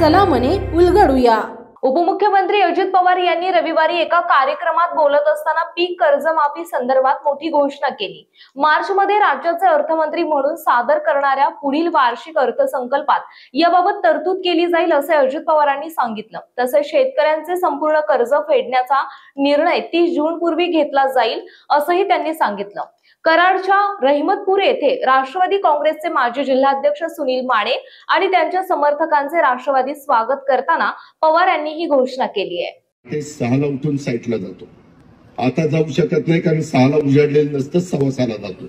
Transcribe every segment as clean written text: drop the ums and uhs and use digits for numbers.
चला मने उलगडूया। उपमुख्यमंत्री अजित पवार यांनी रविवारी एका कार्यक्रमात बोलत असताना पीक कर्जमाफी संदर्भात मोठी घोषणा केली। मार्च मध्ये राज्याचे अर्थमंत्री म्हणून सादर करणाऱ्या पुढील वार्षिक अर्थसंकल्पात याबाबत तरतूद केली जाईल असे अजित पवारांनी सांगितलं। तसेच शेतकऱ्यांचे संपूर्ण कर्ज फेडण्याचा निर्णय 30 जून पूर्वी घेतला जाईल असंही त्यांनी सांगितलं। कराडच्या रहिमतपूर येथे राष्ट्रवादी काँग्रेसचे माजी जिल्हाध्यक्ष सुनील माने आणि त्यांच्या समर्थकांचे राष्ट्रवादी स्वागत करताना पवार यांनी ही घोषणा केली आहे। ते 6ला उठून साईटला जातो, आता जाऊ शकत नाही कारण 6ला उजाडलेलं नसतं, 6:15ला जातो।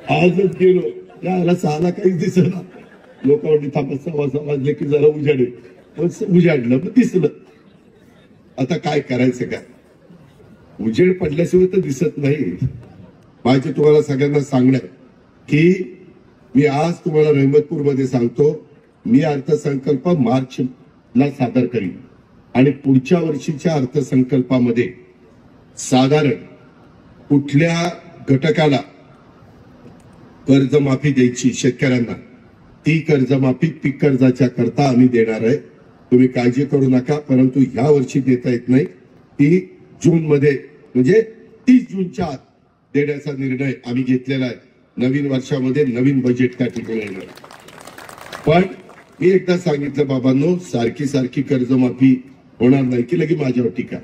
आजच गेलो याला 6ला काहीच दिसलं, लोक म्हणली थांबा 6:15 वाजले की जरा उजाडेल, पण उजाडलं पण दिसलं। आता काय करायचं काय, उजेड पडल्याशिवाय तर दिसत नाही। माझे तुम्हाला सगळ्यांना सांगणं की मी आज तुम्हाला रहमतपूर मध्ये सांगतो, मी अर्थसंकल्प मार्चला सादर करीन आणि पुढच्या वर्षीच्या अर्थसंकल्पामध्ये साधारण कुठल्या घटकाला कर्जमाफी द्यायची शेतकऱ्यांना, ती कर्जमाफी पीक कर्जाच्या करता आम्ही देणार आहे। तुम्ही काळजी करू नका, परंतु ह्या वर्षी देता येत नाही, ती जून मध्ये म्हणजे 30 जूनच्या आत देण्याचा निर्णय आम्ही घेतलेला आहे। नवीन वर्षामध्ये नवीन बजेट त्या ठिकाणी येणार। पण मी एकदा सांगितलं बाबांनो, सारखी सारखी कर्जमाफी होणार नाही की लगे माझ्यावर टीका,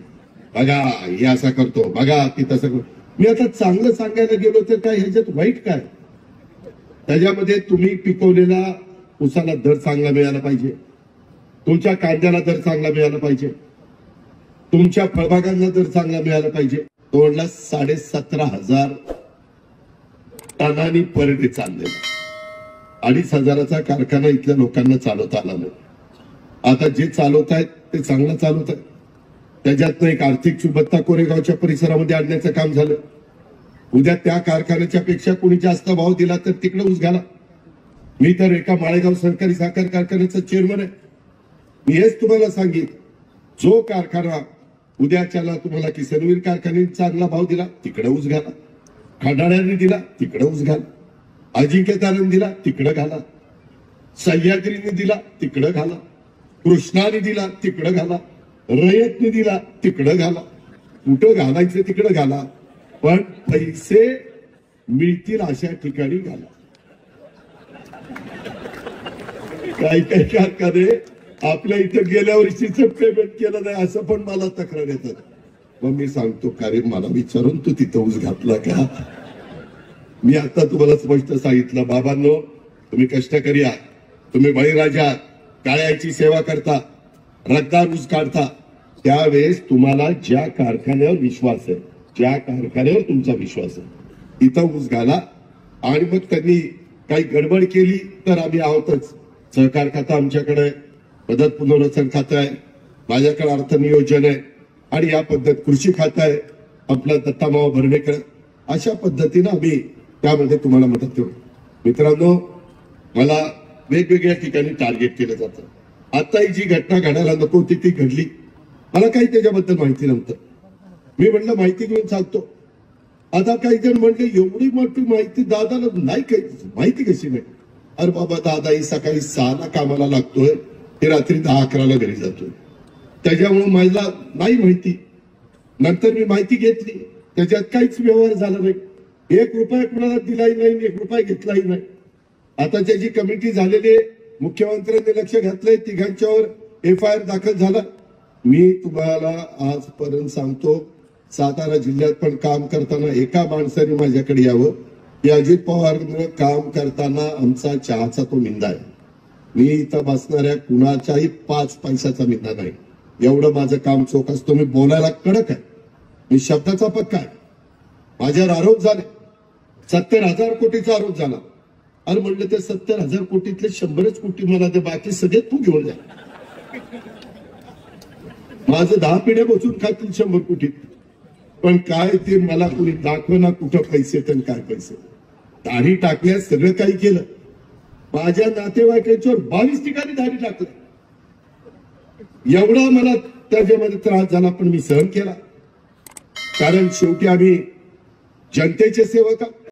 बघा हे असा करतो, बघा ती तसं करतो। मी आता चांगलं सांगायला गेलो तर काय ह्याच्यात वाईट काय, त्याच्यामध्ये तुम्ही पिकवलेला उसाला दर चांगला मिळाला पाहिजे, तुमच्या कांद्याला दर चांगला मिळाला पाहिजे, तुमच्या फळबागांना दर चांगला मिळाला पाहिजे। तोडला 17,500 टनांनी पर डे चाललेला, 2,500चा कारखाना इथल्या लोकांना चालवता आला नाही। आता जे चालवत आहेत ते चांगलं चालवत आहेत, त्याच्यातनं एक आर्थिक सुबत्ता कोरेगावच्या परिसरामध्ये आणण्याचं काम झालं। उद्या त्या कारखान्याच्या पेक्षा कोणी जास्त भाव दिला तर तिकडे ऊस घाला। मी तर एका माळेगाव सहकारी साखर कारखान्याचा चेअरमन आहे, मी हेच तुम्हाला सांगितलं, जो कारखाना उद्याच्याला तुम्हाला किसनवीर कारखान्याने चांगला भाव दिला तिकडे ऊस घाला, खंडाळ्याने दिला तिकडे ऊस घाला, अजिंक्यताराने दिला तिकडे घाला, सह्याद्रीने दिला तिकडे घाला, कृष्णाने दिला तिकडे घाला, रयतने दिला तिकडे घाला, कुठं घालायचं तिकडे घाला, पण पैसे मिळतील अशा ठिकाणी घाला। काही काही कारखाने आपल्या इथं गेल्या वर्षीचं पेमेंट केलं नाही असं पण मला तक्रार येतात। मग मी सांगतो का रे, मला विचारून तू तिथं ऊस घातला का? मी आता तुम्हाला स्पष्ट सांगितलं, बाबांनो तुम्ही कष्टकरी आहात, तुम्ही बळीराजा, काळ्याची सेवा करता, रक्तदार ऊस काढता, त्यावेळेस तुम्हाला ज्या कारखान्यावर विश्वास आहे, ज्या कारखान्यावर तुमचा विश्वास आहे तिथं ऊस घाला। आणि मग त्यांनी काही गडबड केली तर आम्ही आहोतच, सहकार खातं आमच्याकडे, मदत पुनर्वसन खातं आहे, माझ्याकडे अर्थ नियोजन आहे, आणि या पद्धत कृषी खातं आहे आपलं दत्तामाव भरणेकर, अशा पद्धतीनं आम्ही त्यामध्ये तुम्हाला मदत करू। मित्रांनो, मला वेगवेगळ्या ठिकाणी टार्गेट केलं जातं। आता ही जी घटना घडायला नको होती ती घडली, मला काही त्याच्याबद्दल माहिती नव्हतं, मी म्हटलं माहिती घेऊन सांगतो। आता काही जण म्हणले एवढी मोठी माहिती दादाला नाही, काही माहिती कशी नाही? अरे बाबा, दादा ही सकाळी 6ला कामाला लागतोय, ते रात्री 10-11ला घरी जातोय, त्याच्यामुळे मला नाही माहिती। नंतर मी माहिती घेतली, त्याच्यात काहीच व्यवहार झाला नाही, 1 रुपया कुणाला दिलाही नाही, 1 रुपया घेतलाही नाही। आता त्याची कमिटी झालेली आहे, मुख्यमंत्र्यांनी लक्ष घातलंय, तिघांच्यावर FIR दाखल झाला। मी तुम्हाला आजपर्यंत सांगतो, सातारा जिल्ह्यात पण काम करताना एका माणसाने माझ्याकडे यावं की अजित पवारनं काम करताना आमचा चहाचा तो मिंदा आहे, मी इथं बसणाऱ्या कुणाच्याही 5 पैशाचा मिंदा नाही, एवढं माझं काम चोख असतो। मी बोलायला कडक आहे, मी शब्दाचा पक्का आहे। माझ्यावर आरोप झाले, 70,000 कोटीचा आरोप झाला। अरे म्हणलं ते 70,000 कोटीतले 100च कोटी मला दे, बाकी सगळे तू घेऊन जा। माझं 10 पिढ्या बसून खातील 100 कोटीत, पण काय ते मला कुणी दाखवना कुठं पैसे तर काय पैसे, दाढी टाकण्यास सगळं काही केलं। माझ्या नातेवाईकांच्यावर 22 ठिकाणी दाढी टाकलं, एवढा मला त्याच्यामध्ये त्रास झाला, पण मी सहन केला, कारण शेवटी आम्ही जनतेचे सेवक आहोत।